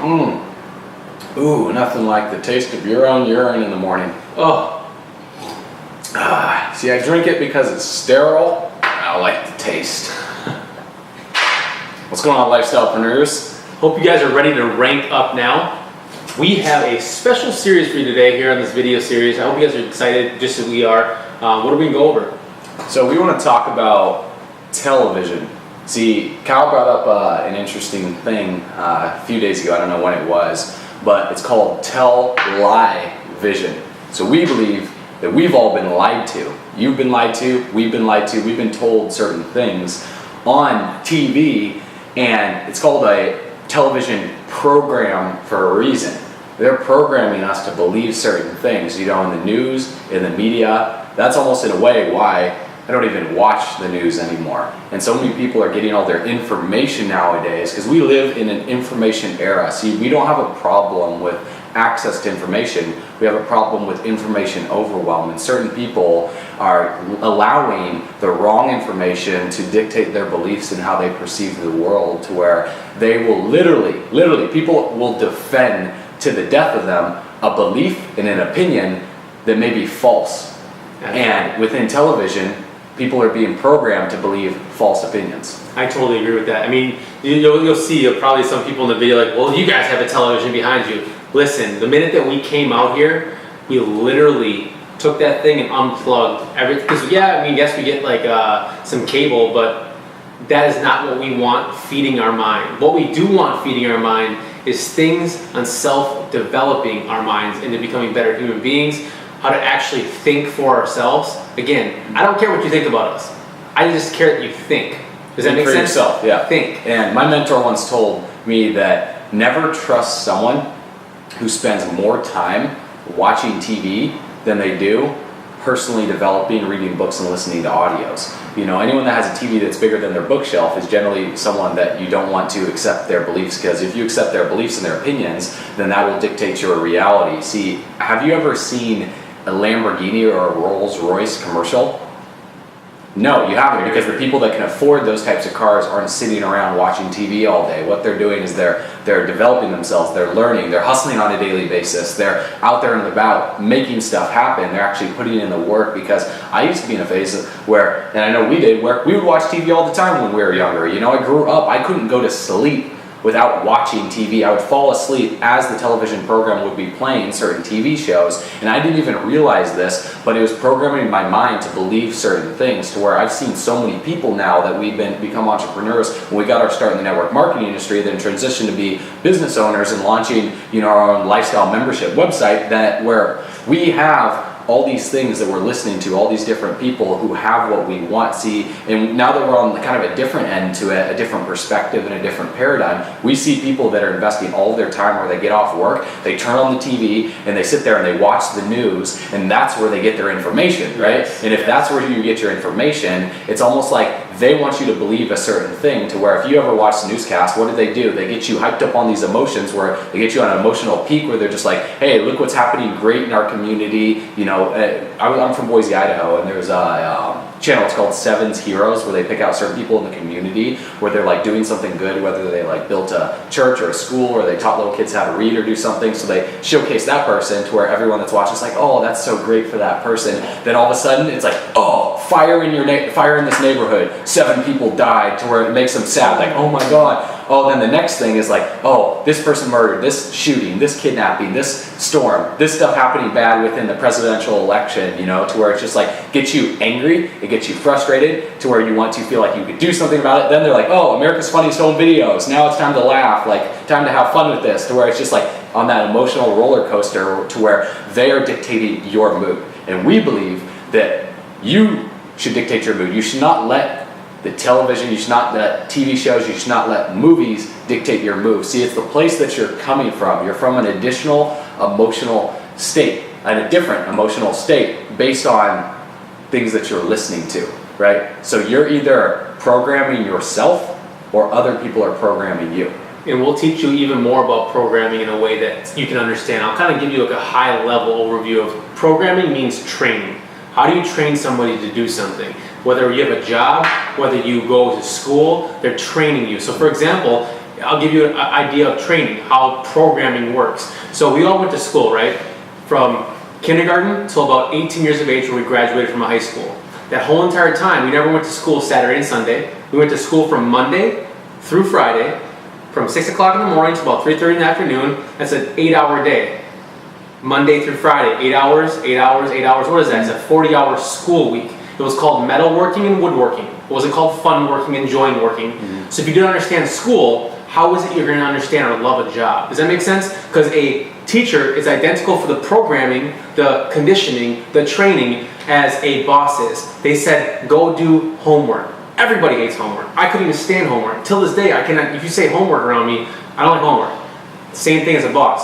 Ooh, nothing like the taste of your own urine in the morning. Oh. See, I drink it because it's sterile. I like the taste. What's going on, Lifestylepreneurs? Hope you guys are ready to rank up now. We have a special series for you today here on this video series. I hope you guys are excited just as we are. What are we going to go over? So we want to talk about television. See, Kyle brought up an interesting thing a few days ago. I don't know when it was, but it's called tell-lie-vision. So we believe that we've all been lied to. You've been lied to, we've been lied to, we've been told certain things on TV, and it's called a television program for a reason. They're programming us to believe certain things, in the news, in the media. That's almost in a way why I don't even watch the news anymore. And so many people are getting all their information nowadays because we live in an information era. See, we don't have a problem with access to information. We have a problem with information overwhelm, and certain people are allowing the wrong information to dictate their beliefs and how they perceive the world, to where they will literally, people will defend to the death of them a belief and an opinion that may be false. And within television, people are being programmed to believe false opinions. I totally agree with that. I mean, you'll see probably some people in the video like, well, you guys have a television behind you. Listen, the minute that we came out here, we literally took that thing and unplugged everything. Because yes, we get like some cable, but that is not what we want feeding our mind. What we do want feeding our mind is things on self-developing our minds into becoming better human beings, how to actually think for ourselves. Again, I don't care what you think about us. I just care that you think. Does that make sense? For yourself, yeah. Think. And my mentor once told me that never trust someone who spends more time watching TV than they do personally developing, reading books, and listening to audios. Anyone that has a TV that's bigger than their bookshelf is generally someone that you don't want to accept their beliefs, because if you accept their beliefs and their opinions, then that will dictate your reality. See, have you ever seen a Lamborghini or a Rolls Royce commercial? No, you haven't, because the people that can afford those types of cars aren't sitting around watching TV all day. What they're doing is they're developing themselves, they're learning, they're hustling on a daily basis, they're out there and about making stuff happen, they're actually putting in the work. Because I used to be in a phase where, and I know we did, where we would watch TV all the time when we were younger. I grew up, I couldn't go to sleep without watching TV. I would fall asleep as the television program would be playing certain TV shows, and I didn't even realize this, but it was programming my mind to believe certain things, to where I've seen so many people now that we've become entrepreneurs when we got our start in the network marketing industry, then transitioned to be business owners and launching our own lifestyle membership website, that where we have all these things that we're listening to, all these different people who have what we want. See, and now that we're on kind of a different end to it, a different perspective and a different paradigm, we see people that are investing all of their time where they get off work, they turn on the TV, and they sit there and they watch the news, and that's where they get their information, right? And if that's where you get your information, it's almost like they want you to believe a certain thing, to where if you ever watch the newscast, what do? They get you hyped up on these emotions, where they get you on an emotional peak, where they're just like, hey, look what's happening great in our community. I'm from Boise, Idaho, and there's a channel, it's called Seven's Heroes, where they pick out certain people in the community where they're like doing something good, whether they like built a church or a school, or they taught little kids how to read or do something. So they showcase that person, to where everyone that's watching is like, oh, that's so great for that person. Then all of a sudden it's like, oh, fire in this neighborhood, 7 people died, to where it makes them sad, like, oh my God. Oh, then the next thing is like, oh, this person murdered, this shooting, this kidnapping, this storm, this stuff happening bad within the presidential election, to where it's just like, gets you angry, it gets you frustrated, to where you want to feel like you could do something about it. Then they're like, oh, America's Funniest Home Videos, now it's time to laugh, like, time to have fun with this, to where it's just like on that emotional roller coaster, to where they are dictating your mood. And we believe that you should dictate your mood. You should not let the television, you should not let TV shows, you should not let movies dictate your mood. See, it's the place that you're coming from. You're from an additional emotional state, and a different emotional state based on things that you're listening to, right? So you're either programming yourself or other people are programming you. And we'll teach you even more about programming in a way that you can understand. I'll kind of give you like a high level overview of programming. Means training. How do you train somebody to do something? Whether you have a job, whether you go to school, they're training you. So for example, I'll give you an idea of training, how programming works. So we all went to school, right? From kindergarten till about 18 years of age when we graduated from high school. That whole entire time, we never went to school Saturday and Sunday. We went to school from Monday through Friday, from 6 o'clock in the morning to about 3:30 in the afternoon. That's an 8-hour day. Monday through Friday, 8 hours, 8 hours, 8 hours. What is that? It's a 40-hour school week. It was called metalworking and woodworking. It wasn't called fun working and join working. So if you didn't understand school, how is it you're going to understand or love a job? Does that make sense? Because a teacher is identical for the programming, the conditioning, the training as a boss is. They said, go do homework. Everybody hates homework. I couldn't even stand homework. Till this day, I cannot. If you say homework around me, I don't like homework. Same thing as a boss.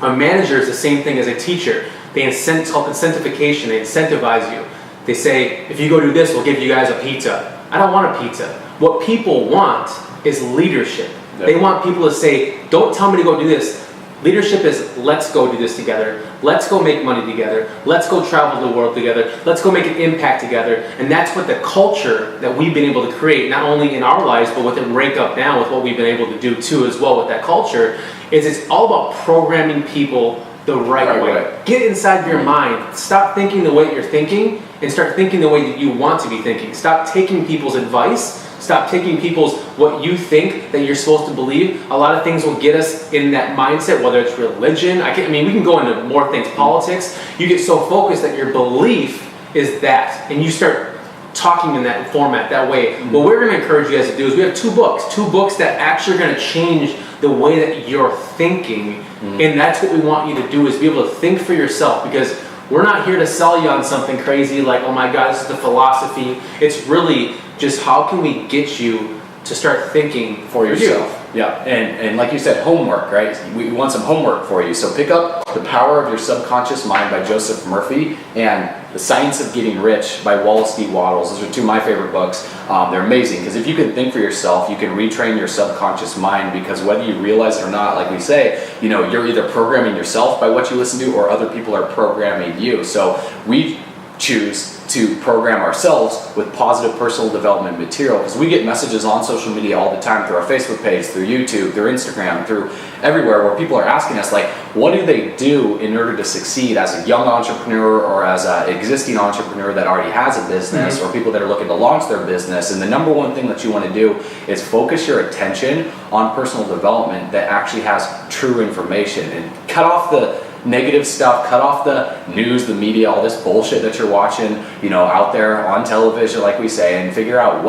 A manager is the same thing as a teacher. It's called incentivification. They incentivize you. They say, if you go do this, we'll give you guys a pizza. I don't want a pizza. What people want is leadership. Yep. They want people to say, don't tell me to go do this. Leadership is, let's go do this together. Let's go make money together. Let's go travel the world together. Let's go make an impact together. And that's what the culture that we've been able to create, not only in our lives, but within RankUpNow, with what we've been able to do too as well with that culture, is it's all about programming people the right way. Get inside your mind. Stop thinking the way you're thinking and start thinking the way that you want to be thinking. Stop taking people's advice. Stop taking people's what you think that you're supposed to believe. A lot of things will get us in that mindset, whether it's religion. We can go into more things, politics. You get so focused that your belief is that, and you start talking in that format, that way. What we're going to encourage you guys to do is we have two books that actually are going to change the way that you're thinking. And that's what we want you to do, is be able to think for yourself, because we're not here to sell you on something crazy like, oh my God, this is the philosophy. It's really just how can we get you to start thinking for yourself. Yeah, and like you said, homework, right? We want some homework for you. So pick up The Power of Your Subconscious Mind by Joseph Murphy and The Science of Getting Rich by Wallace D. Wattles. Those are two of my favorite books. They're amazing, because if you can think for yourself, you can retrain your subconscious mind, because whether you realize it or not, like we say, you're either programming yourself by what you listen to, or other people are programming you. So we choose to program ourselves with positive personal development material, because we get messages on social media all the time, through our Facebook page, through YouTube, through Instagram, through everywhere, where people are asking us, like, what do they do in order to succeed as a young entrepreneur, or as an existing entrepreneur that already has a business, or people that are looking to launch their business. And the number one thing that you want to do is focus your attention on personal development that actually has true information, and cut off the negative stuff, cut off the news, the media, all this bullshit that you're watching, out there on television, like we say, and figure out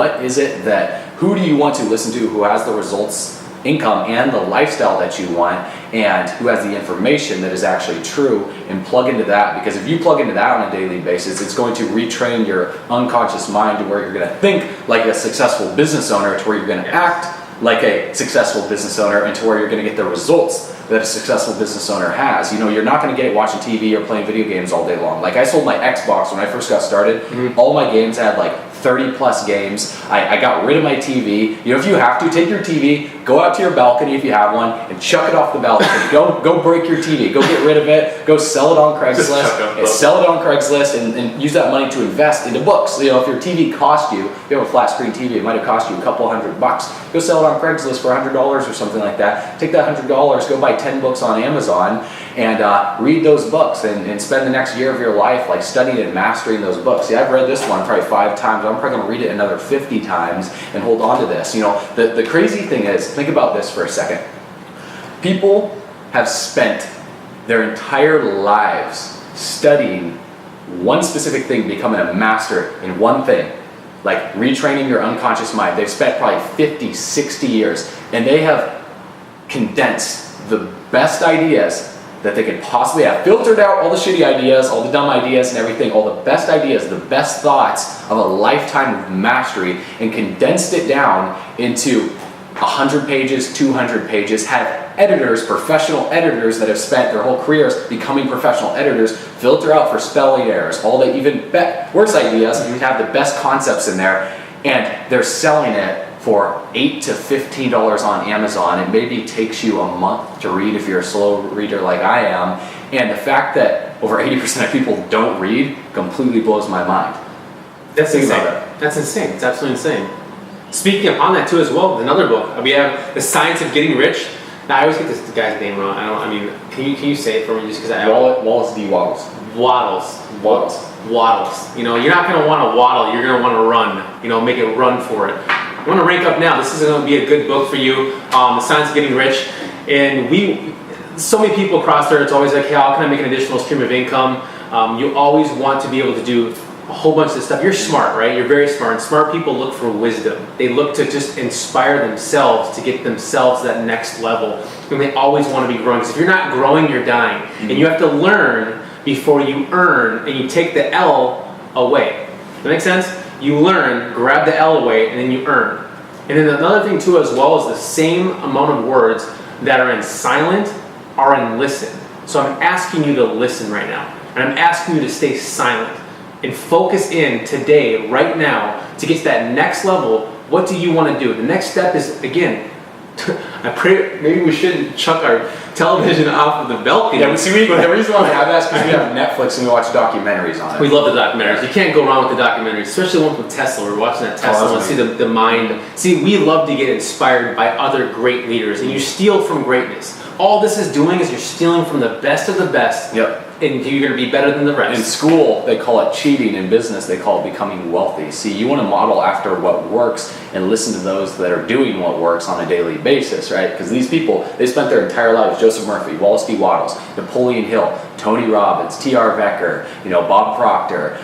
who do you want to listen to, who has the results, income, and the lifestyle that you want, and who has the information that is actually true, and plug into that. Because if you plug into that on a daily basis, it's going to retrain your unconscious mind to where you're going to think like a successful business owner, to where you're going to act like a successful business owner, and to where you're going to get the results that a successful business owner has. You're not going to get it watching TV or playing video games all day long. Like, I sold my Xbox when I first got started. All my games had like 30 plus games. I got rid of my TV. If you have to, take your TV, go out to your balcony if you have one, and chuck it off the balcony. Go break your TV. Go get rid of it. Go sell it on Craigslist. And use that money to invest into books. If your TV cost you, if you have a flat screen TV, it might have cost you a couple $100. Go sell it on Craigslist for $100 or something like that. Take that $100, go buy 10 books on Amazon, and read those books, and spend the next year of your life like studying and mastering those books. See, I've read this one probably 5 times. I'm probably going to read it another 50 times and hold on to this. The crazy thing is, think about this for a second. People have spent their entire lives studying one specific thing, becoming a master in one thing, like retraining your unconscious mind. They've spent probably 50, 60 years, and they have condensed the best ideas that they could possibly have, filtered out all the shitty ideas, all the dumb ideas and everything, all the best ideas, the best thoughts of a lifetime of mastery, and condensed it down into 100 pages, 200 pages, had editors, professional editors that have spent their whole careers becoming professional editors, filter out for spelling errors, all the even worse ideas, have the best concepts in there, and they're selling it for $8 to $15 on Amazon. It maybe takes you a month to read if you're a slow reader like I am. And the fact that over 80% of people don't read completely blows my mind. That's insane. That's insane. It's absolutely insane. Speaking upon that too as well, another book. We have The Science of Getting Rich. Now, I always get this guy's name wrong. Can you say it for me just because I... Wallace D. Wattles. Waddles. You know, you're not going to want to waddle. You're going to want to run. You know, make it run for it. You want to rank up now. This is going to be a good book for you. The Science of Getting Rich. And so many people across there, it's always like, hey, how can I make an additional stream of income? You always want to be able to do a whole bunch of this stuff. You're smart, right? You're very smart. And smart people look for wisdom. They look to just inspire themselves to get themselves to that next level. And they always want to be growing. Because if you're not growing, you're dying. And you have to learn before you earn, and you take the L away. Does that make sense? You learn, grab the L away, and then you earn. And then another thing too as well is the same amount of words that are in silent are in listen. So I'm asking you to listen right now. And I'm asking you to stay silent and focus in today, right now, to get to that next level. What do you want to do? The next step is, again, I pray maybe we shouldn't chuck our television off of the balcony. Yeah, the reason why we have that is because we have Netflix and we watch documentaries on it. We love the documentaries. You can't go wrong with the documentaries, especially the one from Tesla. We're watching that Tesla and see the mind. See, we love to get inspired by other great leaders, and you steal from greatness. All this is doing is you're stealing from the best of the best. Yep. And you're going to be better than the rest. In school, they call it cheating. In business, they call it becoming wealthy. See, you want to model after what works and listen to those that are doing what works on a daily basis, right? Because these people, they spent their entire lives, Joseph Murphy, Wallace D. Wattles, Napoleon Hill, Tony Robbins, T.R. Becker, Bob Proctor,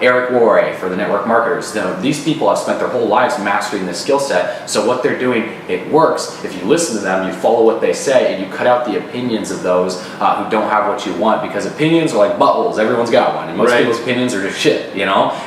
Eric Worre for the network marketers. These people have spent their whole lives mastering this skill set. So what they're doing, it works. If you listen to them, you follow what they say, and you cut out the opinions of those who don't have what you want, because opinions are like buttholes. Everyone's got one, and most people's opinions are just shit,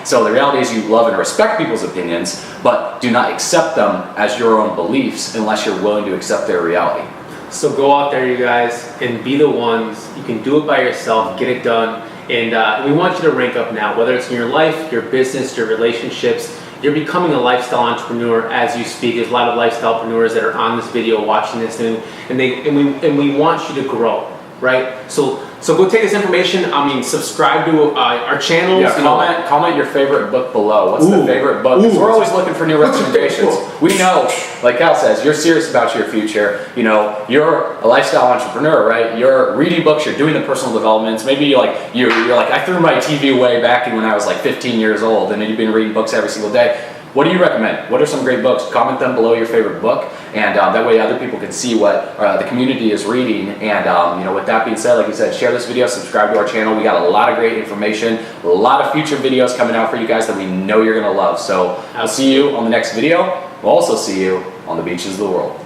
So the reality is you love and respect people's opinions, but do not accept them as your own beliefs unless you're willing to accept their reality. So go out there, you guys, and be the ones. You can do it by yourself, get it done. And we want you to rank up now, whether it's in your life, your business, your relationships. You're becoming a lifestyle entrepreneur as you speak. There's a lot of lifestylepreneurs that are on this video watching this, and we want you to grow, right? So go take this information. Subscribe to our channels. Yeah, comment your favorite book below. What's the favorite book? Because we're always looking for new recommendations. We know, like Cal says, you're serious about your future. You're a lifestyle entrepreneur, right? You're reading books. You're doing the personal developments. Maybe you're like, I threw my TV away back when I was like 15 years old, and then you've been reading books every single day. What do you recommend? What are some great books? Comment them below your favorite book, and that way other people can see what the community is reading. And with that being said, like you said, share this video, subscribe to our channel. We got a lot of great information, a lot of future videos coming out for you guys that we know you're gonna love. So I'll see you on the next video. We'll also see you on the beaches of the world.